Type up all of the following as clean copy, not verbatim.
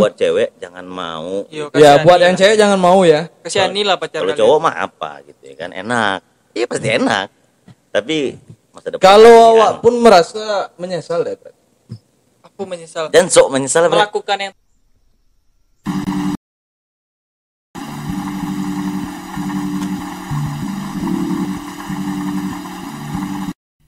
buat cewek jangan mau. Ya buat yang cewek jangan mau ya. Kasihanilah pacar Kalau cowok mah apa gitu ya kan, enak. Iya pasti enak. Tapi masa depan Kalau kalian. awak pun merasa menyesal ya, Bro. Aku menyesal Dan sok menyesal Bret. melakukan yang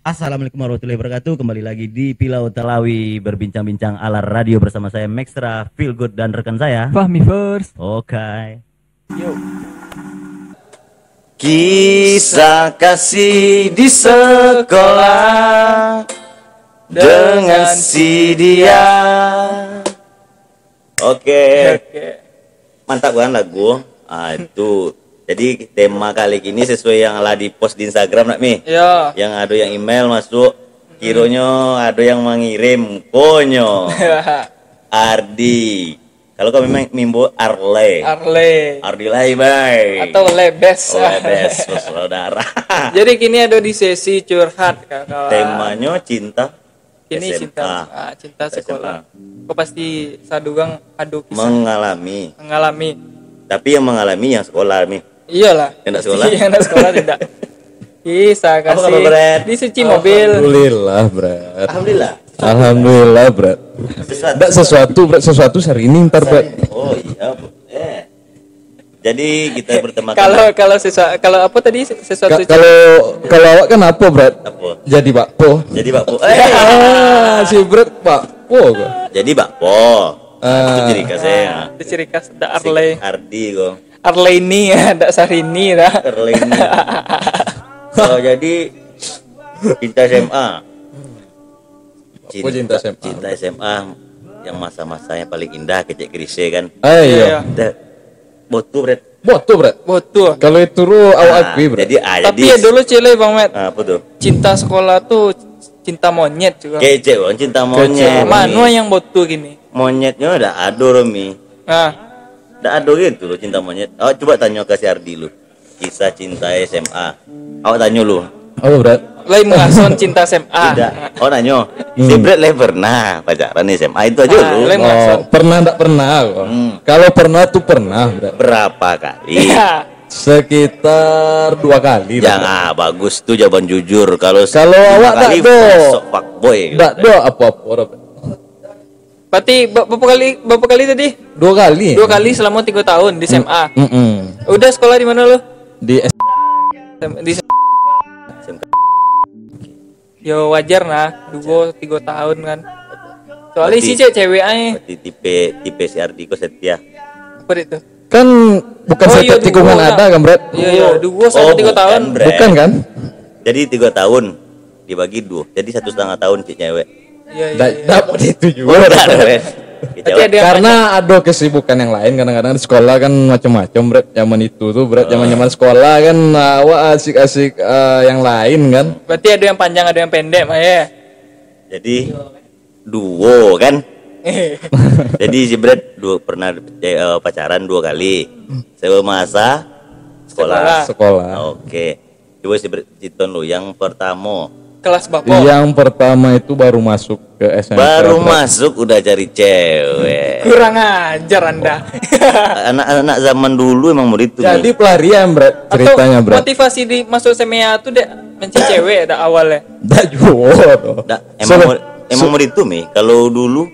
Assalamualaikum warahmatullahi wabarakatuh. Kembali lagi di Pilau Talawi berbincang-bincang ala radio bersama saya Maxtra, Feel Good dan rekan saya Fahmi First. Oke. Kisah kasih di sekolah dengan si dia. Oke. Mantap kan lagu? Itu. Jadi tema kali ini sesuai yang lah di post di Instagram nak Mi. Ya. Yang ada yang email masuk, kironya ada yang mengirim konyo. Ardi. Kalau kami mimbo Arle. Ardi lai bye. Atau Lebes. Lebes saudara. Jadi kini ada di sesi curhat kawan. Temanya cinta. Ini SMA. cinta sekolah. Kau pasti sadugang adu kisah Mengalami. Tapi yang mengalami yang sekolah Mi. Iyalah. Yang nak sekolah? Yang nak sekolah tidak. Kisah Apa kabar, kasih Bret? dicuci mobil. Alhamdulillah, Bro. Alhamdulillah. Bro. Enggak sesuatu hari ini ntar, Bro. Oh iya. Jadi kita bertemu Kalau apa tadi sesuatu Kalau awak kan apa, Bro? Apa? Jadi bakpo. Jadi bakpo. Si Bro bakpo kok. Jadi bakpo. Itu ciri khasnya. itu ciri khas ada Arle. Ardi kok. Arleni ada Sarini dah. Erleni. Kalau jadi cinta SMA. Cinta SMA. Cinta SMA yang masa-masanya paling indah kecek krise kan. Iya. Botu Bret. Boto, Bro. Betul. Kalau itu awak akui, Bro. Tapi ya dulu cile Bang Met. apa tuh? Cinta sekolah tuh cinta monyet juga. Kece kan cinta monyet. Mana yang botu gini? Monyetnya udah ado Romi. Nah, Udah ado gitu loh cinta monyet. Awak coba tanya ke si Ardi lu. Kisah cinta SMA. Awak tanya lu. Oh, Bro. lain mengason cinta SMA. Tidak. Awak nanya. Si Bret le pernah pacaran SMA itu aja lu. lain mengason. Pernah enggak pernah kok. Kalau pernah tuh pernah, Bro. Berapa kali? Iya. Sekitar 2 kali. Jangan bagus tuh jawaban jujur. Kalau awak tak do. sok fuckboy. Enggak do apa-apa, Bro. Berarti berapa kali tadi? 2 kali. 2 kali selama 3 tahun di SMA. Udah sekolah di mana lu? Di Di Yo wajar nah, 2-3 tahun kan. Soalnya Berarti- si cewek aja. Berarti tipe si Ardi kok setia. Apa itu? kan bukan Oh, iya, setiap tikungan dua, ada kan, Bro? Iya, 2 sampai 3 tahun. Bret. Bukan kan? Jadi 3 tahun dibagi 2. Jadi 1,5 tahun si cewek. Iya, iya. Dapat itu juga. Oh, udah ada weh. Si Berarti cewek. ada yang Karena ada kesibukan yang lain kadang-kadang di sekolah kan macam-macam, Bro. Zaman itu tuh, Bro, zaman-zaman sekolah kan awak asik-asik yang lain kan. berarti ada yang panjang, ada yang pendek, mah ya. Jadi duo kan. Jadi si Bret pernah pacaran 2 kali. Semasa sekolah. Sekolah. Oke. Coba si Bret citon lu yang pertama. Kelas bapo. Yang pertama itu baru masuk ke SMP. Baru Bro. masuk udah cari cewek. Kurang ajar Anda. Anak-anak zaman dulu emang begitu. Jadi pelarian, Bro, ceritanya, Atau Bro. motivasi di masuk SMA tuh dek menci cewek dah awalnya. Dah juga. Emang begitu Mi. Kalau dulu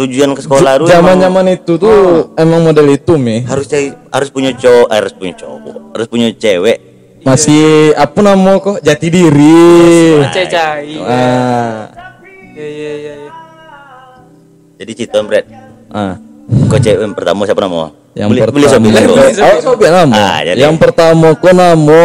tujuan ke sekolah lu Zaman-zaman itu tuh emang model itu, Mi. harus punya cowok, harus punya cewek. Masih apa nama kok? Jati diri. Cecai. Ah. Iya. Jadi citon Bret. Ah. Kok cewek yang pertama siapa nama? Yang Beli pertama. sobi. Oh, sobi nama. Jadi Yang pertama ko nama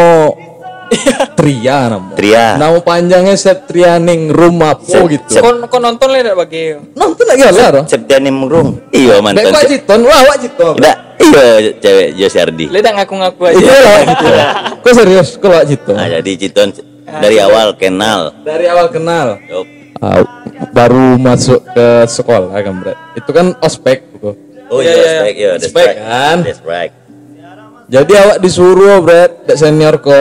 Tria nama. Tria. Nama panjangnya Septrianing Room apa gitu. Kon nonton lah dak bagi. Nonton lagi lah. Septiani Mengrung. Iya mantan. Baik Citon, wah Citon. Tidak, iya cewek Josi Ardi. Le dak ngaku-ngaku aja. Iya lah gitu. Kok serius kok lah Citon? Nah, jadi Citon dari awal kenal. Dari awal kenal. Yup. Baru masuk ke sekolah kan, Bro. Itu kan ospek gitu. Oh Iya, iya, iya. respect, iya, that's Respect, right. kan? That's right. Jadi awak disuruh, Bro, dek senior ko.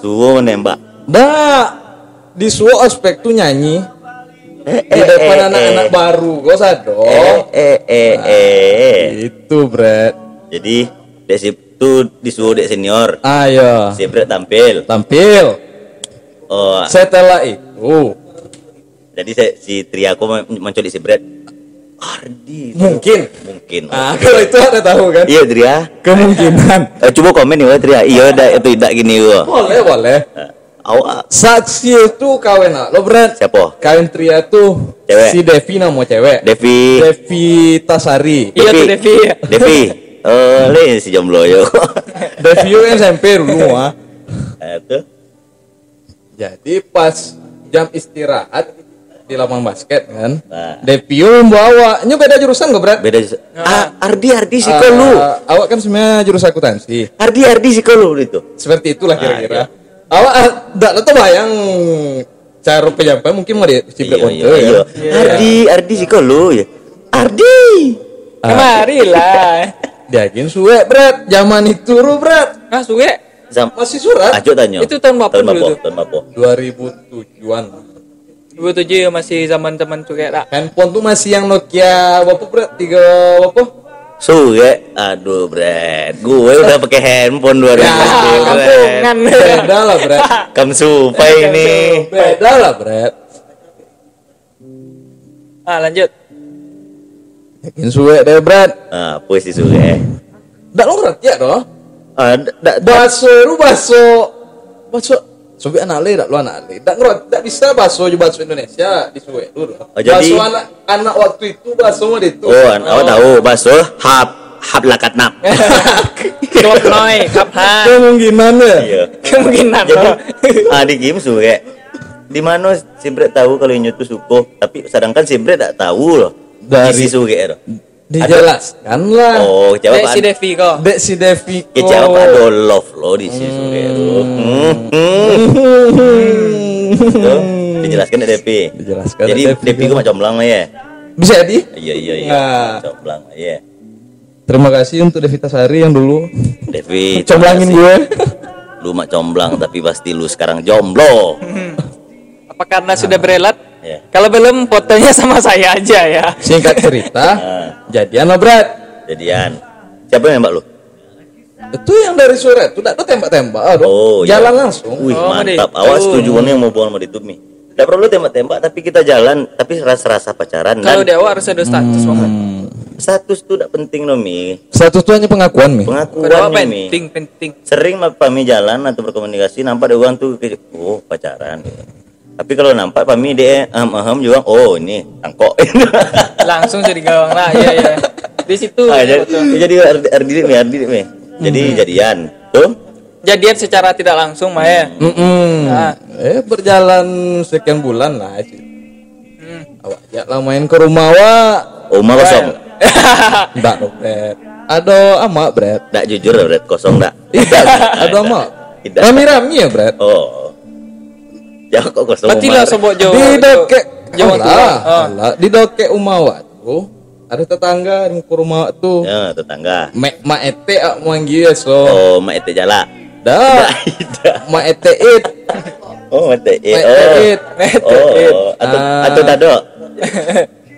Suwo menembak. Dah disuruh ospek tuh nyanyi. Di depan anak-anak baru, kau sadar? Itu, Bret. Jadi dek situ disuruh dek senior. Ayo. Si Bret tampil. Oh. Setelah itu, Jadi si Triako menculik si Bret. Ardi. mungkin. Kalau itu ada tahu kan? Iya Tria. Kemungkinan. Coba komen nih Tria. Iya tidak gini gua. Boleh. Awak Saksi itu kawin lo Bret. siapa? Kawin Tria tuh Cewek. si Devi nama cewek. Devi Tasari. Iya tuh Devi. Devi. Le si jomblo yo. Devi kan SMP dulu mah. Itu. Jadi pas jam istirahat di lapangan basket kan. Nah. Devi membawa. Ini beda jurusan gak Bret? Beda. Ardi psikolu. Awak kan sebenarnya jurusan akuntansi. Ardi psikolu itu. Seperti itulah kira-kira. Iya. Awak enggak lo tuh bayang cara penyampaian mungkin mau di ciblek Iya. Ardi psikolu ya. Ardi. Kemari lah. Diakin suwe Bret. Zaman itu ru Bret. Nah, suwe. Masih surat. Ajo tanya. Itu tahun berapa dulu tuh? Tahun berapa? 2007-an. 27 ya masih zaman teman suwe tak. Handphone tuh masih yang Nokia berapa Bret? 3 berapa? Suwe. Aduh, Bret. Gue udah pakai handphone 2000. Kampungan. Beda lah Bret. Kamu supai ini. Beda lah Bret. Lanjut. Yakin suwe deh Bret. Puisi suwe. Nggak lo ngerti ya doh? Bakso. Bakso. Sobi anak le, lo anak le. Nggak bisa bakso Indonesia di suwe dulu. Jadi bakso anak waktu itu bakso mah itu. Awak tahu bakso hap lakatnap. Dot noy, kapha. Kemungkinan ya. Iya. Kemungkinan. Jadi di game suwe. Di mana si Bret tahu kalau ini tuh suko, tapi sedangkan si Bret tak tahu loh. Dari si suwe itu. Dijelaskan lah. Oh, Dek jawab si Devi kok. Dek si Devi ya jawab ada love lo di si suwe itu. Tuh, dijelaskan ya Devi. Dijelaskan. Jadi Devi gue macam belang ya. Bisa jadi? Iya. Nah. Macam belang ya. Terima kasih untuk Devi Tasari yang dulu Devi. comblangin gue. Lu mak comblang tapi pasti lu sekarang jomblo. Apa karena sudah berelat? Ya. Kalau belum fotonya sama saya aja ya. Singkat cerita, jadian lah Bret. Jadian. Siapa yang nembak lu? Itu yang dari sore itu tidak tembak-tembak, aduh. Oh, jalan iya. langsung. Wih, Oh, mantap. Madi. Awas Oh. setuju nih mau buang sama itu Mi. Tidak perlu tembak-tembak tapi kita jalan tapi rasa-rasa pacaran Kalau dan di awal harus ada status banget. status tuh tidak penting loh Mi. Status itu hanya pengakuan Mi. Padahal Pengakuan Mi. penting. Sering Pami jalan atau berkomunikasi nampak ada orang tuh kayak, oh pacaran. Tapi kalau nampak Pami dia juga oh ini tangkok. Langsung jadi gawang lah. Iya. Di situ. Jadi Ardi Mi. Jadi jadian. Tuh. Jadian secara tidak langsung mah ya. Nah. Berjalan sekian bulan lah. Awak ya lah main ke rumah awak. Rumah kosong. Enggak dong Bret. Ada amak Bret. Enggak jujur ya, Bret, kosong enggak? Tidak, ada amak. Tidak. Rami-rami ya Bret. Oh. Ya kok kosong. Berarti Umar? lah sobok Jawa. Di dokek Jawa tua. alah, di dokek rumah awak tuh ada tetangga di muka rumah awak tuh. Ya, tetangga. Mak ete ak manggil so. Oh, mak ete jala. Dah. Mak ete it. Oh, mak ete. Oh. Atau dado.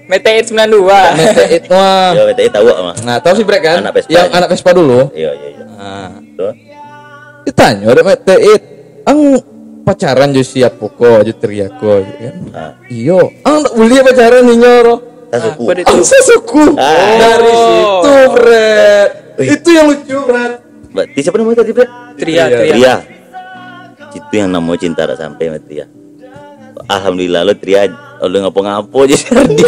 Mete 92. Ete it mah. Ya, mak ete tahu mah. Nah, tahu sih Brek kan? Anak Vespa. Yang anak Vespa dulu. Iya. Nah, Tuh. ditanya ada mak ete it. Ang pacaran jo siapa kok, jo teriak kok kan. Ah. Iyo, ang tak boleh pacaran nih nyoro. Tasuku. Apa Ang sesuku. Ah. Dari situ, Bret. Itu yang lucu, Bret. Berarti siapa namanya tadi, Bret? Tria. Tria. Itu yang namanya cinta tak sampai sama Tria. Alhamdulillah lo Tria, lo ngapo-ngapo aja Ardi.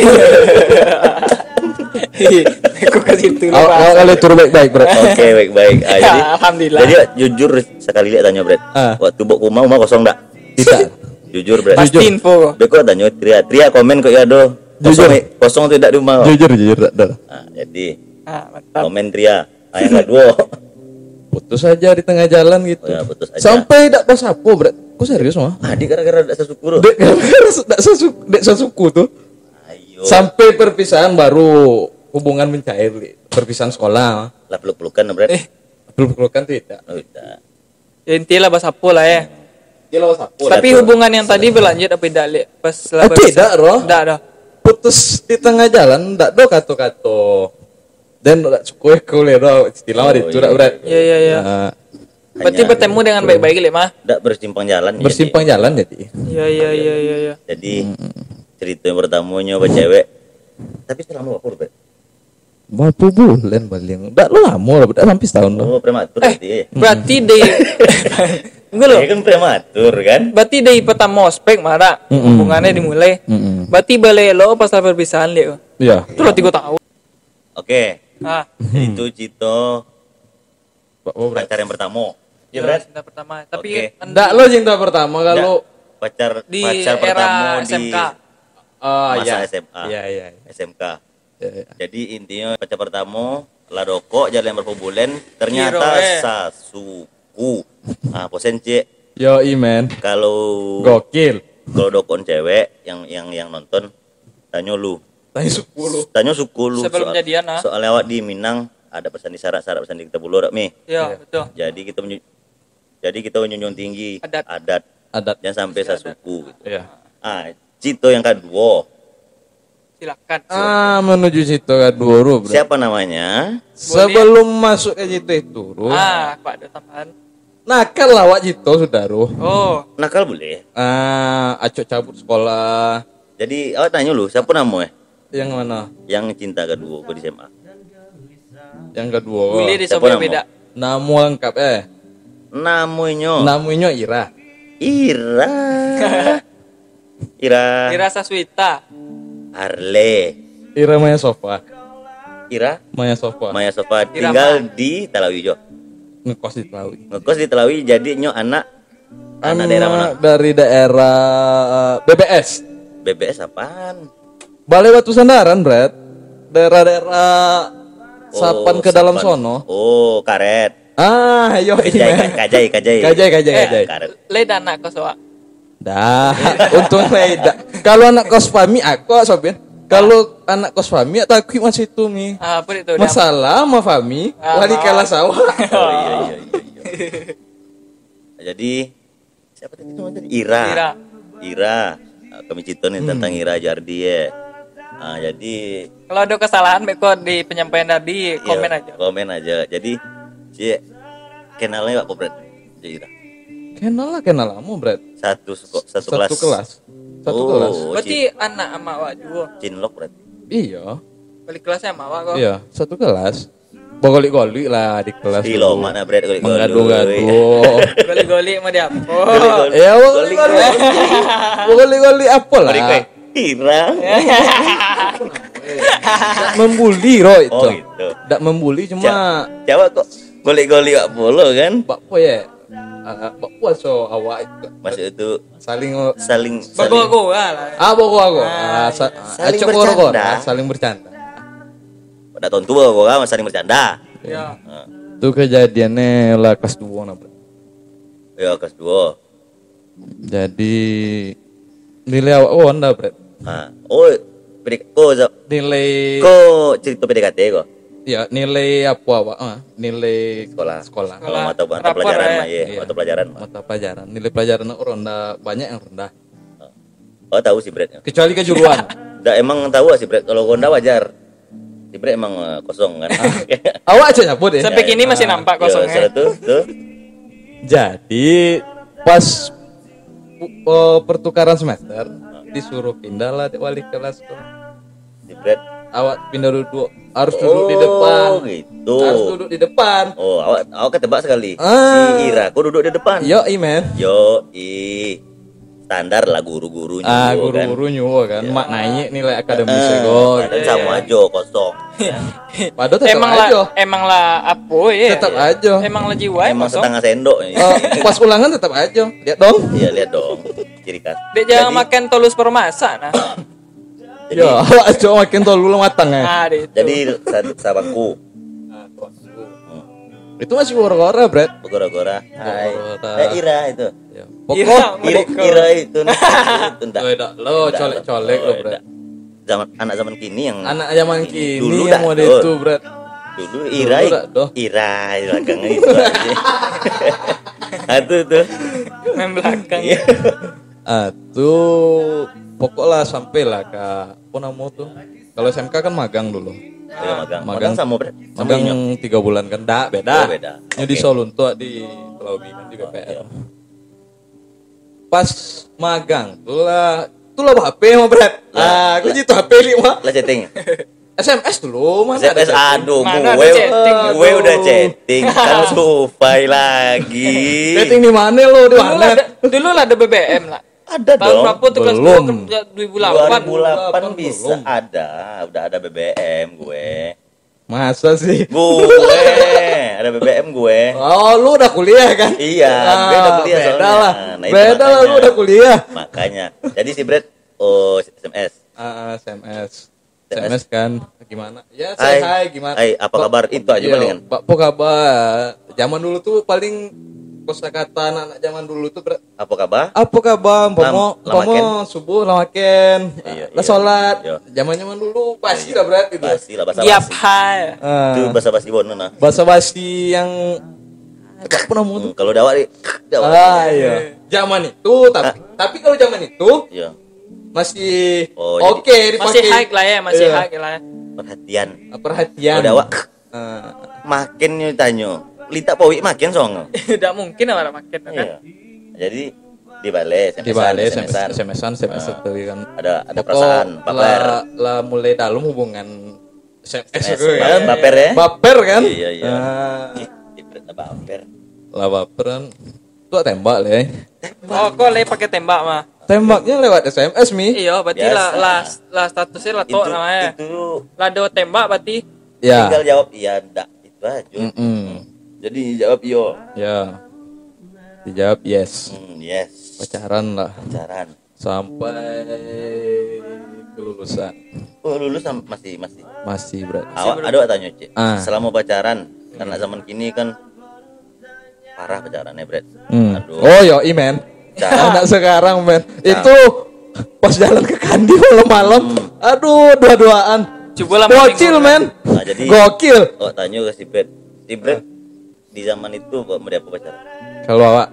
Aku kasih itu Awak kali turun baik-baik, Bret. Oke, baik-baik. Jadi, Alhamdulillah. jadi jujur sekali lihat tanya, Bret. Waktu bok rumah kosong enggak? Tidak. Jujur, Bret. Pasti info. Beko tanya Tria komen kok ya do. Kosong tidak di rumah. Jujur dah. Nah, jadi Mantap. komen Tria. Yang kedua. Putus aja di tengah jalan gitu. Oh ya, putus aja. Sampai tidak pas apa, Bret. Kok serius mah? Adik gara-gara ada sesuku. Dek tidak sesuku tuh. Ayo. Sampai perpisahan baru hubungan mencair, perpisahan sekolah. Lah peluk-pelukan, Bret. Belum pelukan tidak. Oh, tidak. Ya, intilah bahasa apa lah ya. Kilo sapu. Tapi hubungan yang tadi berlanjut apa tidak, Lek? Pas Tidak, Roh. Tidak, dah. Putus di tengah jalan, ndak do kato-kato. Dan ndak cukup kuliah do istilah itu iya. dak berat. Iya, iya, iya. Berarti Hanya bertemu dengan baik-baik, Lek, mah. Nggak bersimpang jalan. Bersimpang jalan jadi. Iya, iya, iya, iya, iya. Jadi cerita yang pertama nyoba cewek. Tapi selama apa Bret? Berapa bulan paling? Ndak lama lah, ndak sampai setahun lah. Oh prematur berarti. Berarti dari enggak loh. Ya kan prematur kan? Berarti dari pertama ospek mana hubungannya dimulai. Berarti balik lo pas perpisahan, Lek. Iya. Itu lo 3 tahun. Oke. Ah, Itu Cito Oh, berat. pacar yang pertama. ya, Ya Bret? cinta pertama. Tapi Oke. Ndak lo cinta pertama kalau Pacar di pacar era pertama SMK. masa SMA. Iya, iya. SMK. Iya. Jadi intinya pacar pertama lah rokok jalan berapa bulan ternyata Hero, sasuku. Ah, posen cek Yo, imen. kalau Gokil. kalau dokon cewek yang nonton tanya lu. Tanya 10. Tanya suku lu Sebelum jadian, ah. soal lewat di Minang ada pesan di syarat pesan di kita bulu Mi. Ya, betul. Jadi kita menjunjung tinggi Adat. Adat. jangan sampai sasuku gitu. Iya. Ah, Cito yang kedua. Silakan. Menuju situ kedua, Bro. Siapa namanya? Sebelum masuk ke situ itu, Bro. Pak ada tambahan. Nakal lah wak Cito, saudara. Oh, Nakal boleh. Acok cabut sekolah. Jadi awak tanya lu siapa namanya? Yang mana? Yang cinta kedua gue di SMA. Yang kedua. boleh siapa disobek nama? beda. Nama lengkap Namanya Namanya Ira. Ira. Ira. Dirasa Swita. Arle. Ira Maya Sofa. Ira Maya Sofa. Maya Sofa Ira tinggal di Telawi Jo. Ngekos di Telawi. Ngekos di Telawi jadi nyo anak daerah mana? Dari daerah BBS. BBS apaan? Balai Batu Sandaran, Brad. Daerah-daerah Sapan ke dalam Sapan. sono. Oh, karet. Yo Kajai. Kajai. Karet. Leda anak kau soa. Dah, untung beda. Kalau anak kos Fami aku Sobin. Kalau anak kos Fami takut masih itu Mi. Apa itu? Masalah sama Fami, wali kalah sawah. Oh iya. Jadi siapa tadi namanya? Ira. Kami cerita nih tentang Ira Jardi ya. Jadi Kalau ada kesalahan beko di penyampaian tadi komen iya, aja. Komen aja. Jadi si kenalnya Pak Pobret. Ira. Kenal lama, Brad. Satu kelas. Satu kelas. Berarti anak sama awak juga. Cinlok berarti. Iya. Balik kelasnya sama awak kok. Iya, satu kelas. Goli-goli lah di kelas. Silo mana Bret Mengadu-gadu. Goli-goli mau diapa? Ya, goli-goli apa lah? Ira. Nggak membuli Roy itu. Oh gitu. Nggak membuli cuma Coba kok goli-goli Pak Bolo kan? bakpo ya. Bakpo so awak itu. Maksud itu saling Bago lah. bago aku. Saling Acok bercanda. goro-goro, saling bercanda. Pada tahun tua gua kan saling bercanda. Ya. Itu kejadiannya lah kelas 2 napa. Ya kelas 2. Jadi nilai awak anda, Bret. Nilai Cerita PDKT kok. ya nilai apa awak? Nilai sekolah. Kalau mata Rapor, pelajaran ya. mah ya, Iya. mata pelajaran. Mata pelajaran. Nilai pelajaran rendah, banyak yang rendah. Oh tahu sih Bret. Kecuali kejuruan. Udah emang tahu sih Bret. Kalau Honda wajar. Si Bret emang kosong kan. Awak aja nyabut ya. Sampai kini masih nampak kosongnya. Tuh. Jadi pas pertukaran semester disuruh pindah lah wali kelas tuh. Si Bret. Awak pindah duduk, harus duduk di depan. Gitu. Harus duduk di depan. Oh, awak ketebak sekali. Ah. Si Ira, aku duduk di depan. Yo, men. Standar lah guru-gurunya. Guru-guru nyuruh kan. Iya. Mak naik nilai akademisnya kok. Dan sama aja kosong. Padahal tetap aja. Emang lah apa ya? Tetap aja. Emang lah jiwa Emang kosong. setengah sendok. Pas ulangan tetap aja. Lihat dong. Iya lihat dong. Ciri khas. Dia jangan makan tolus permasa nah. Jadi, Ya, awak aja makin tolu lu matang ya. Itu. jadi sahabatku Itu masih gora-gora, Bret. gora-gora. Hai. Gora-gora. Ira itu. Ya. Iya, Ira itu. Enggak. Lo colek-colek lo, Bret. Anak zaman kini yang Anak zaman kini Dulu yang dah, model Dul. itu, Bret. dulu Ira dah, doh. Ira belakangnya itu aja. Itu Main belakang. Iya. Tuh pokoknya sampailah ke apa namanya tuh. Kalau SMK kan magang dulu. Iya, magang sama Bre. Sama Magang Inyo. 3 bulan kan, beda. Oh, beda. Ini di Oke. Solun tuh di Pulau Bingan di BPR. Iya. Pas magang tuh lah HP mah Bret. Aku gitu HP mah. Lah chatting. SMS dulu mana ada SMS chatting. aduh Mana gue ada chatting? gue udah chatting kan Sufai lagi. Chatting di mana lo? Di Dulu lah mana? dulu lah ada BBM lah. Ada Tahun dong. berapa tuh kelas Belum. 2 kan 2008. 2008 bisa belum. ada, udah ada BBM gue. Masa sih? Gue ada BBM gue. Oh, lu udah kuliah kan? Iya, gue udah kuliah beda soalnya. lah. Nah, itu Beda lah, lu makanya. udah kuliah. Makanya. Jadi si Brad SMS. SMS kan gimana? Ya, Hai. hai gimana? Hai, apa kabar? Itu aja palingan. Apa kabar? Zaman dulu tuh paling kosakata anak-anak zaman dulu tuh Apa kabar? apa kabar? Pomo subuh lamaken. Iya, Lah iya. salat. Iya. Zaman-zaman dulu pasti lah berat gitu. Pasti lah bahasa Giap basi. hai. Itu bahasa basi bono nah. Bahasa basi yang apa namanya tuh? Kalau dakwah dakwah. Iya. Zaman itu tapi kalau zaman itu Iya. masih Oh, oke Masih dipakai. high lah ya, masih Iya. high lah ya. Perhatian. Perhatian. Kalau dakwah Eh, makin nyu tanyo. Lita powi makin song. Tidak mungkin lah makin kan. Iya. Jadi dibales, dibalik SMS-an. SMS kan. Ada perasaan, baper. lah mulai dalam hubungan SMS SMS, gitu kan. baper ya? Baper kan? Iya, iya. Ah, Ih, Ibret baper. lah baper kan. Tuh tembak le. Oh, kok lagi pakai tembak mah. Tembaknya lewat SMS mi. Iya, berarti Biasa. lah statusnya lah Itu tok namanya. Lah do tembak berarti. Ya. tinggal jawab iya enggak itu aja. Jadi jawab iyo. Ya. Dijawab yes. Yes. Pacaran lah Pacaran. sampai kelulusan. Oh, lulus masih Masih berat. Ada tanya Cik. Ah. Selama pacaran karena zaman kini kan parah pacarannya, Bret. Aduh. Oh yo men. Cara. Anak sekarang men. Itu pas jalan ke Kandi malam-malam. Aduh, dua-duaan. Coba lah Gokil men. Nah, jadi Gokil. oh tanya ke si Bret. Si Bret di zaman itu kok mau apa pacaran? Kalau awak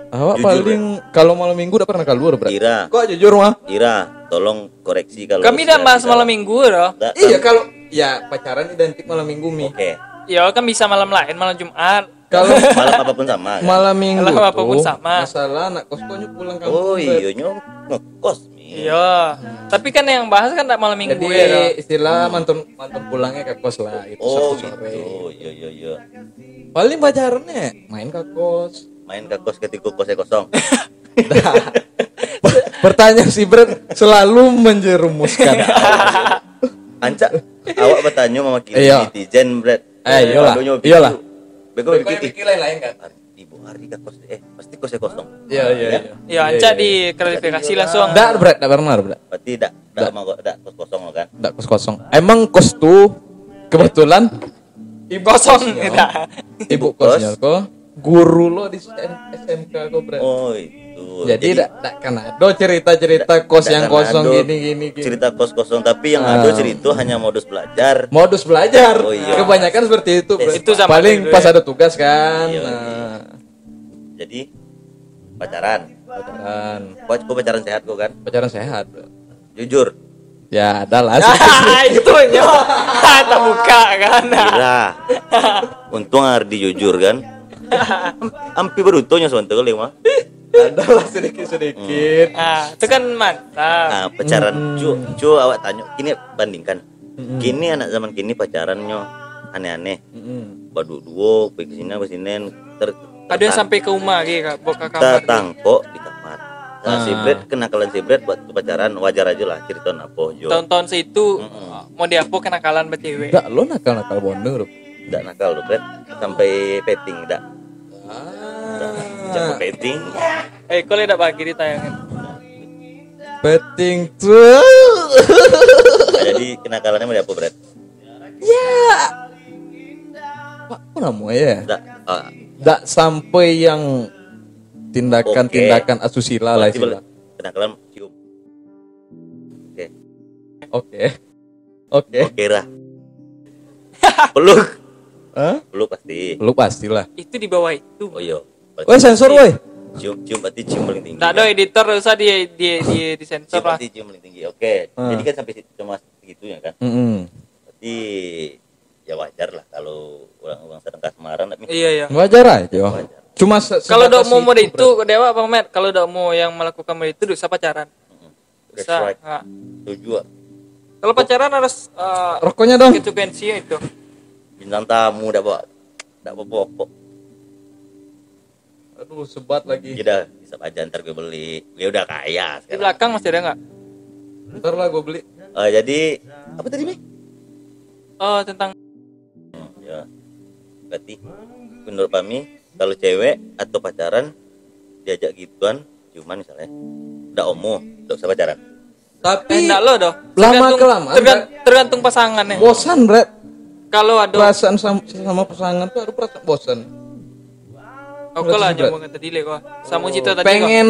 Jujur, paling kalau malam minggu udah pernah keluar berat. Ira. Kok jujur mah? Ira, tolong koreksi kalau Kami udah bahas malam minggu loh. Iya kalau ya pacaran identik malam minggu mi. Oke. Ya kan bisa malam lain, malam Jumat. Kalau Malam apapun sama. Kan? malam minggu Malam apapun tuh, sama. masalah anak kos-kosnya pulang kampung. Oh Bret. iya nyong ngekos mi. Iya. Tapi kan yang bahas kan tak malam minggu Jadi ya. loh. istilah mantan pulangnya ke kos lah itu Oh Sabtu sore. gitu. Iya. Paling pacarannya main ke kos. Main ke kos ketika kosnya kosong. Pertanyaan si Bret selalu menjerumuskan. Anca, awak bertanya mama kiri Iya. netizen, Bret. Iyalah. Aduhnya pikir, Iyalah. Bego pikir, lain kan? ibu hari ke kos, pasti kosnya kosong. Iya. Ya Anca di klarifikasi langsung. Enggak, Bret, enggak pernah, Bret. Berarti tidak mau tidak kos kosong lo kan? Enggak kos kosong. Emang kos tuh kebetulan ibu Kosong kosnya- kita. Ibu Kos. kosnya kok guru lo di SMK kok, Bret. Oh itu. Jadi enggak kan ada cerita-cerita kos yang kosong gini. Cerita kos kosong, tapi yang ada cerita hanya modus belajar. Modus belajar. Oh, iya. Kebanyakan seperti itu, Bret. Itu zaman Paling dulu pas ya. ada tugas kan. Iya, Nah, Jadi pacaran. pacaran. Kok pacaran sehat kok kan? Pacaran sehat, Bret. Jujur. Ya, ada lah. Ah, itu nyo. Tak buka kan. Kira. Untung Ardi jujur kan. Ampi beruntungnya sebentar kali mah. Ada lah sedikit-sedikit. Ah, itu kan mantap. Nah, pacaran cu awak tanya kini bandingkan. Kini anak zaman kini pacarannya aneh-aneh. Badu-duo, pergi kesini Ada yang sampai ke rumah gitu, Kak, buka kamar. tangkok di kamar. Nah, si Bret kenakalan si Bret buat pacaran wajar aja lah cerita apa jo. Tahun-tahun situ mau diapo kenakalan bercewek. Enggak, lo nakal-nakal bondo, Bro. Enggak nakal lo Bret sampai petting enggak. Jangan petting. Kok udah bagi ditayangin. Betting tuh. Nah, jadi kenakalannya mau apa Bret? Apa namanya ya? Enggak. Enggak sampai yang tindakan-tindakan asusila lah istilah. Kenakalan cium. Oke. Oke. Oke lah. Peluk. Hah? Peluk pasti. Lu pastilah. Itu di bawah itu. Oh iya. Woi, sensor woi. Cium berarti cium paling tinggi. Nggak ada editor usah di sensor Cium lah. berarti cium paling tinggi. Oke. Jadi kan sampai situ cuma segitunya kan. Berarti ya wajar lah kalau orang sedang kasmaran. Iya. Wajar aja. Wajar. Cuma Kalau dok sebatas mau mode itu, itu dewa apa Met? Kalau dok mau yang melakukan mode itu bisa pacaran. That's Bisa. right. Nggak. Setuju. Kalau pacaran harus rokoknya dong. konsekuensinya itu. Bintang tamu dah bawa. Tak apa-apa. Aduh, sebat lagi. Udah bisa aja ntar gue beli. Gue udah kaya Di sekarang. belakang masih ada nggak? Ntar lah gue beli. Jadi apa tadi, Mi? Oh tentang Ya. Berarti menurut kami kalau cewek atau pacaran diajak gituan cuman misalnya udah omo, udah usah pacaran. Tapi enggak lo dong. lama-kelamaan, Tergantung pasangannya. bosan, Red. Kalau ada Perasaan sama pasangan tuh ada perasaan bosan. oke lah jangan kata dile kok. Sama cita tadi kok. Pengen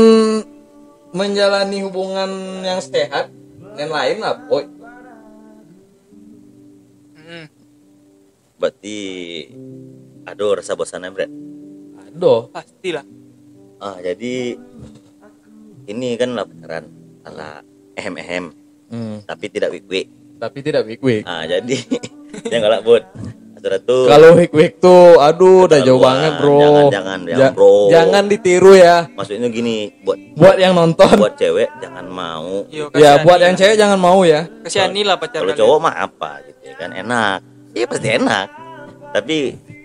menjalani hubungan yang sehat, yang lain lah, boy. Berarti aduh rasa bosannya, Bre. Aduh. Pastilah. Jadi ini kan lah pacaran ala ehem-ehem, tapi tidak wik-wik. Tapi tidak week. Jadi yang galak buat saudara tuh Kalau week tuh, aduh, udah jauh keterlaluan. banget, bro. Jangan, bro. Jangan ditiru ya. Maksudnya gini, Buat yang nonton. buat cewek jangan mau. Yo, Ya, kasihani buat yang lah. cewek jangan mau ya. Kasihani lah pacaran. Kalau cowok mah apa gitu ya kan, enak. Iya pasti enak. Tapi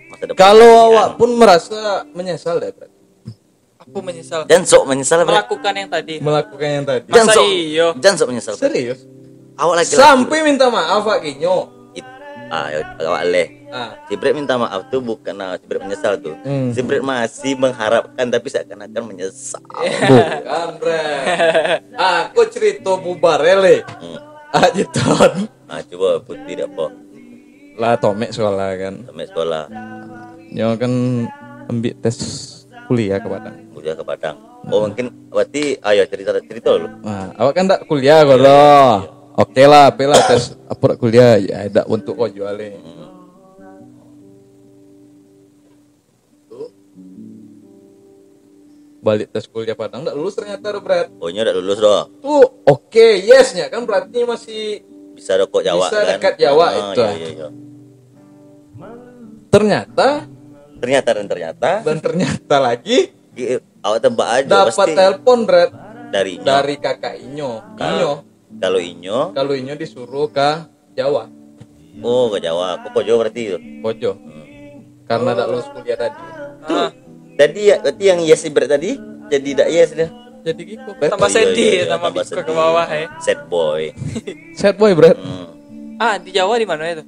masa depan Kalau kasihan. awak pun merasa menyesal deh, Bro. Aku menyesal Dan sok menyesal, Bre. melakukan yang tadi. Melakukan yang tadi. Dan Masa sok iyo? dan sok menyesal, Bre. Serius? Awak lagi Sampai minta maaf, Pak Ginyo. awak leh. Ah, Si Brett minta maaf tuh bukan si Brett menyesal tuh. Hmm. Si Brett masih mengharapkan tapi seakan-akan menyesal. bukan, Bre. Aku cerita bubar ele. Aja ton. Coba putih tidak apa Lah Tomek sekolah kan. sampai sekolah Nyo kan ambil tes kuliah ke Padang. kuliah ke Padang. Oh mungkin berarti ayo cerita dulu. Nah, awak kan tak kuliah kok loh. Oke lah, apalah tes apa kuliah ya ada untuk kau jualin. Balik tes kuliah Padang enggak lulus ternyata Bret. Oh nya udah lulus doh. Tuh, oke, yesnya kan berarti masih Bisa dong kok Jawa Bisa kan. dekat Jawa itu. Iya. ternyata Dan ternyata lagi awak tebak aja dapat pasti telepon Bret dari Inyo. dari kakak Inyo. Kalau Inyo, Kalau Inyo disuruh ke Jawa, oh ke Jawa. Kok Kojo berarti itu. Pojo. Karena tak lulus kuliah tadi. Tadi ya berarti yang yes Brett tadi jadi tidak yes dia. Jadi gitu, Bret. Tambah Iya, sedih iya, sama tambah Biko ke sedih. bawah ya. Sad boy. Sad boy, Bret. Di Jawa di mana itu?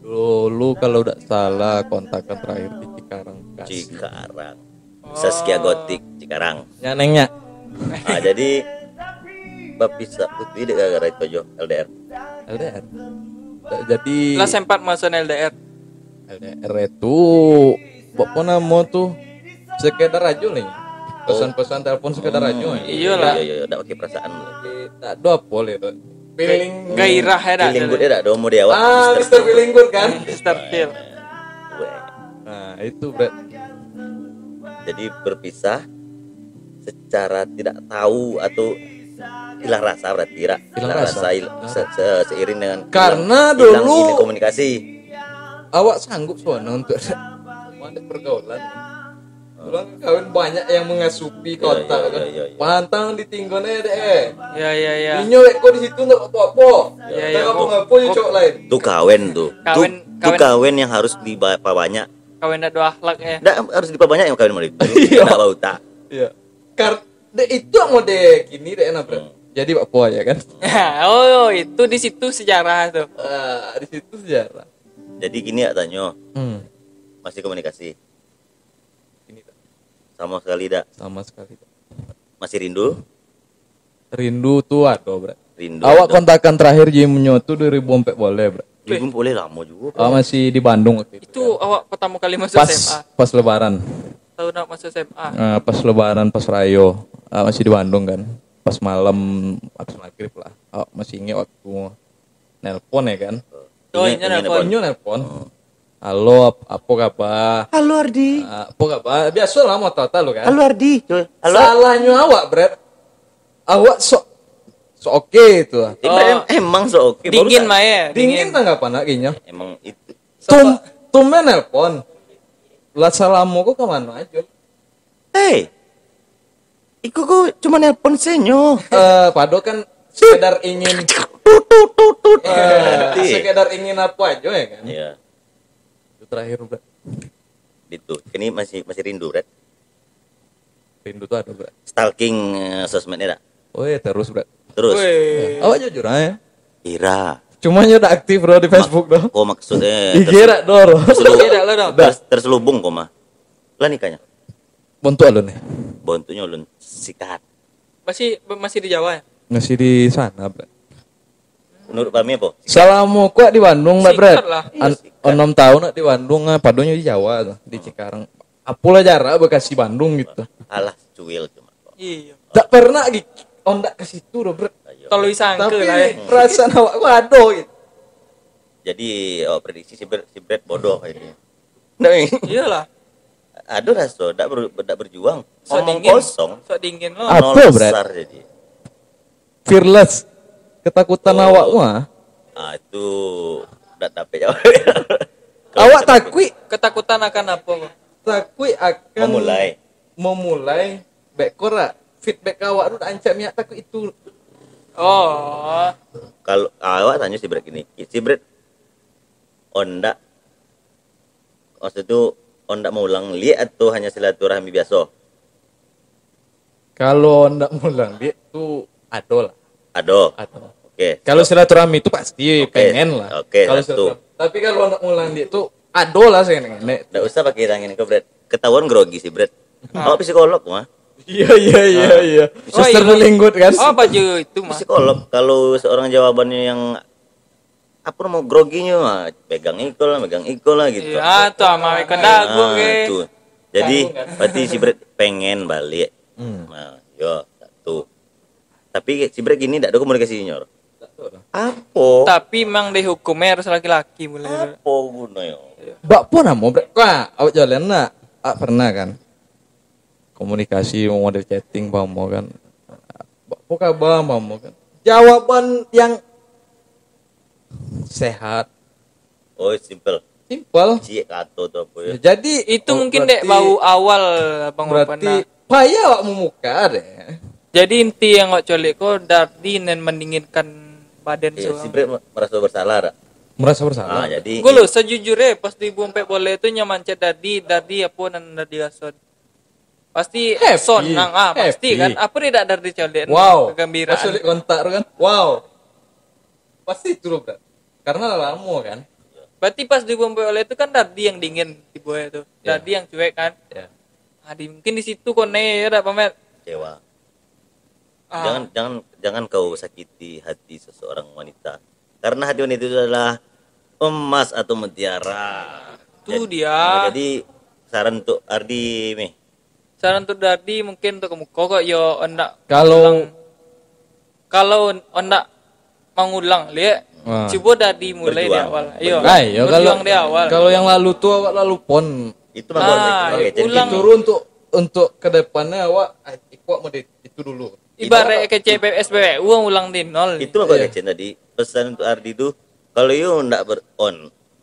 Dulu kalau udah salah kontakan terakhir di Cikarang. Bekasi. Cikarang. Saskia Gotik Cikarang. Nyanengnya. Jadi Bapisa Putri dek gara-gara itu aja LDR. LDR. Jadi Lah sempat masuk LDR. LDR itu pokoknya mau tuh sekedar aja nih. Pesan-pesan telepon sekedar aja. Iyalah. Iya, enggak pakai perasaan. Tak ada boleh tuh. Feeling Gairah ya dah. Feeling good ya do mau dia awak. Mr. Feeling Good kan? Mr. Phil. Nah, itu Bret. Jadi berpisah secara tidak tahu atau hilang rasa berarti hilang Hilang rasa, rasa. seiring dengan Karena hilang dulu- ini komunikasi. Awak sanggup soalnya untuk ada pergaulan. Pulang kawin banyak yang mengasupi kota kan. iya. Pantang ditinggalnya deh. Ya. Inyo lek kok di situ enggak apa-apa. Iya. Tak apa-apa yo cok lain. Tuh kawin tuh. Kawin- Tuh kawin yang harus diperbanyak. Kawin ada akhlak ya. Nggak harus diperbanyak yang kawin itu. Iya. Enggak bau tak. Iya. Karena itu mau deh kini deh enak Bro. Jadi Pak Po ya kan. Oh, itu di situ sejarah tuh. Di situ sejarah. Jadi gini ya Tanyo, Hmm. masih komunikasi Ini tak. sama sekali dak. Sama sekali. Masih rindu? Rindu tuh ada Bro. Rindu. Awak kontakan terakhir Jimnyo tuh 2004 boleh Bro. Belum boleh lama juga. Awak masih di Bandung waktu itu. Itu awak pertama kali masuk Pas SMA. pas lebaran. Tahun awak masuk SMA. Pas lebaran pas Rayo masih di Bandung kan pas malam habis maghrib lah masih ingat waktu nelpon ya kan Oh, ini nelpon. Inyo nelpon Halo, apa kabar? Halo Ardi. Apa kabar? Biasa lah mau tata lu kan. Halo Ardi. Halo. Salahnya awak, Bret. Awak sok oke itu. Emang so oke. Dingin mah ya. Dingin tanggapan lakinya. Emang itu. Tumben nelpon. Lah salamu kok kemana aja? Hey. Iku kok cuma nelpon senyo. Pado kan sekedar ingin sekedar ingin apa aja ya kan? Iya. Itu terakhir, Bret. Itu. Ini masih rindu, Bret. Rindu tuh ada, Bret. Stalking sosmednya dak. Oh iya, terus, Bret. Terus. Awak jujur aja. Ira. Cuma udah aktif bro di Facebook dong. Kok maksudnya Dikira dong. Tidak lo dong. terselubung kok mah. Lah nikahnya. Bentuk alun nih. Bontunya ulun sikat. Masih di Jawa ya? Masih di sana, Bro. Menurut kami apa? Salamu kok di Bandung, Mbak, Bro. Sikat lah. 6 tahun di Bandung, padonya di Jawa tuh, di Cikarang. Apalah jarak Bekasi Bandung gitu. Alah cuil cuma. Iya. Tak pernah ondak ke situ, Bro. Kalau disangka Tapi lah ya. perasaan awak waduh gitu. Jadi prediksi si Brad bodoh ini. Nah, Iyalah. aduh raso ndak berjuang. Sok Omong dingin. kosong. Sok dingin lo. Apa, Nol Brad? besar jadi. Fearless. Ketakutan awak mah. Itu ndak dapat jawab. Awak takui Ketakutan akan apa kok? akan memulai bekora feedback awak tuh ancam ya takut itu. Oh. kalau awak tanya si Brad ini. Si Brad onda maksud itu onda mau ulang lihat atau hanya silaturahmi biasa? Kalau ndak mulang dia tuh ado lah. Ado. Oke. Kalau silaturahmi itu pasti Oke. pengen lah. Oke, Kalau satu. silaturahmi. Tapi kalau ndak mulang dia tuh ado lah saya nenek. Nggak usah pakai tangan ke Brad. Ketahuan grogi si Brad. Awak psikolog mah. Iya. Oh, Suster iya. linggut kan. Oh, baju itu mah. Psikolog kalau seorang jawabannya yang apa mau groginya mah megang iko lah gitu. Iya, tuh sama ikan dagu ke. Tuh. Jadi berarti si Brad pengen balik. Nah, yo satu. Tapi si Brad gini enggak ada komunikasi nyor. Apa? Tapi memang dihukumnya harus laki-laki mulai. Apa gunanya? Mbak pun mau wah, awak jalan nak. Pernah kan. Komunikasi mau model chatting mau kan. Apa kabar mau kan. Jawaban yang sehat, Oh, simple. simpel. Kato tuh apa ya? Jadi Itu mungkin dek bau awal Bang berarti Opana. payah awak memuka deh. Jadi inti yang kok colik kok Dardi dan mendinginkan badan Iya, si seorang. Brad merasa bersalah dak? Merasa bersalah. Jadi Gue lo sejujurnya pas di bumpet bola itu nyaman chat Dardi apa dan Dardi gasot. Pasti Happy. sonang pasti Happy. kan. Apa tidak Dardi colik? Wow. Kegembiraan. Pas sulit kontak kan. Wow. Pasti itu loh, Bro. Karena lama kan. Berarti pas di bumpet bola itu kan Dardi yang dingin di bawah itu. Ya. Dardi yang cuek kan. Ya. Mungkin di situ kone ya dak pamer. kecewa. Ah. Jangan kau sakiti hati seseorang wanita. Karena hati wanita itu adalah emas atau mutiara. Itu Jadi- dia. Jadi saran untuk Ardi nih. Saran untuk Dardi mungkin untuk kamu kok yo ondak Kalau ondak mengulang lihat Wah. coba Dardi mulai di Berjuang. awal. Ayo. Ayo kalau Berjuang di awal. Kalau yang lalu tuh awak lalu pon. Itu mah pakai ulang. Turun untuk ke depannya awak ikut mau itu dulu. Ibarat ke SPBU ulang di nol. Itu mah Iya. pakai tadi. Pesan untuk Ardi itu kalau you ndak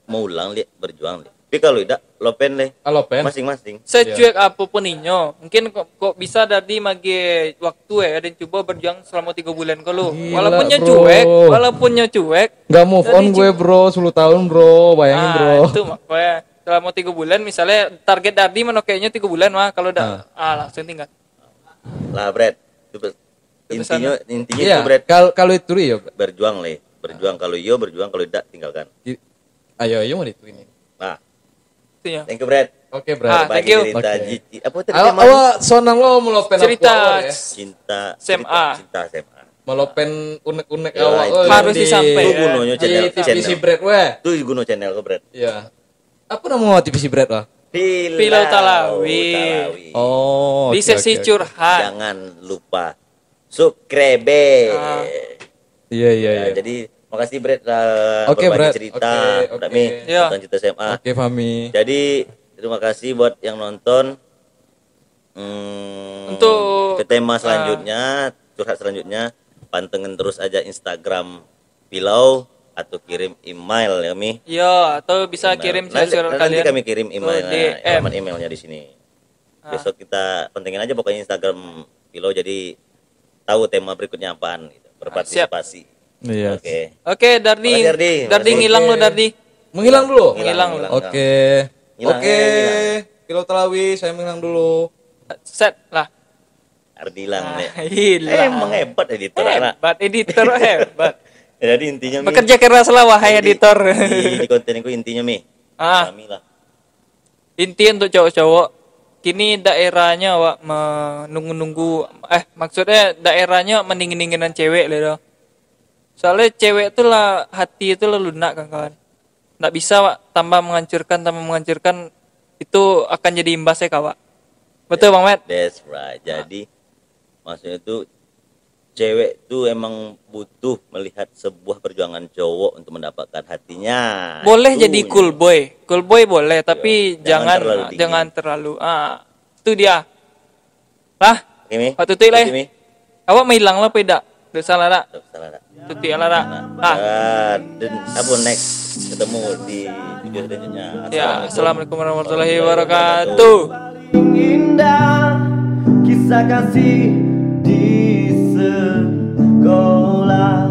mau ulang lihat berjuang lihat. Tapi kalau tidak lopen deh Kalau pen. masing-masing. Secuek apapun inyo, mungkin kok bisa Dardi magi waktu dan coba berjuang selama 3 bulan kalau. Gila, Walaupunnya bro. walaupun cuek, Gak move on gue bro, 10 tahun bro, bayangin bro. itu makanya selama 3 bulan misalnya target Dardi mana kayaknya 3 bulan mah kalau udah langsung tinggal. Lah Brad. Itu intinya Iya, itu Brad kalau itu ya. berjuang le. Berjuang kalau yo berjuang kalau tidak tinggalkan. Ayo mau itu ini. Nah, Itu ya. thank you Brad. Oke bro. Ah, Bagi thank you. cerita Oke. apa tadi Awak temanya? sonang lo melopen Cerita ya. Cinta SMA. Cinta SMA. Melopen unek-unek Ya, awak. itu. Harus disampaikan. Itu gunanya Di channel. TVC Bread weh. Itu guna channel ke Brad. Iya. Apa nama TVC Bread lah? Pilau Talawi. Oh. Di oke, sesi oke, oke. curhat. Jangan lupa subscribe. Ah. Iya. Ya, jadi Makasih Brad lah Oke, berbagi Brad. cerita, Oke, Brad oke. Mi, Ya. tentang cerita SMA. Oke, Fahmi. Jadi terima kasih buat yang nonton. Untuk- ke tema selanjutnya, curhat selanjutnya, pantengin terus aja Instagram Pilau atau kirim email ya Mi. Ya, atau bisa Email. kirim nanti, surat nanti kalian kami kirim ke emailnya, DM. alamat emailnya di sini. Besok kita pentingin aja pokoknya Instagram Pilau jadi tahu tema berikutnya apaan gitu. Berpartisipasi. Iya. Oke. Oke, Dardi. Makasih, Dardi. Dardi Makasih. ngilang lo, Dardi. Menghilang dulu. Menghilang. Oke. Hilang, Oke. hilang. Pilau Telawi, saya menghilang dulu. Set lah. Ardilang nih. Hilang. Emang hebat editor anak. Hebat editor hebat. Jadi intinya Mi, Bekerja keraslah wahai Jadi, editor. di kontenku intinya Mi. Ah, Kami lah. inti untuk cowok-cowok. Kini daerahnya wak menunggu-nunggu. Maksudnya daerahnya mendingin-dinginan cewek lah. Soalnya cewek itu lah hati itu lah lunak kan kawan. Nggak bisa wak tambah menghancurkan itu akan jadi imbasnya kawak. Betul Bang Matt? That's right. Jadi maksudnya itu cewek tuh emang butuh melihat sebuah perjuangan cowok untuk mendapatkan hatinya. Boleh Itu jadi cool boy boleh, tapi jangan jangan terlalu dingin. jangan terlalu. Itu dia. Lah, Oke Mi. waktu itu lah. Oke, Mi. Awak mau hilang lah peda. Udah salah tak? Salah tak? Tuti lah tak? Dan apa next ketemu di video selanjutnya. Ya, assalamualaikum warahmatullahi wabarakatuh. Indah kisah kasih di sekolah.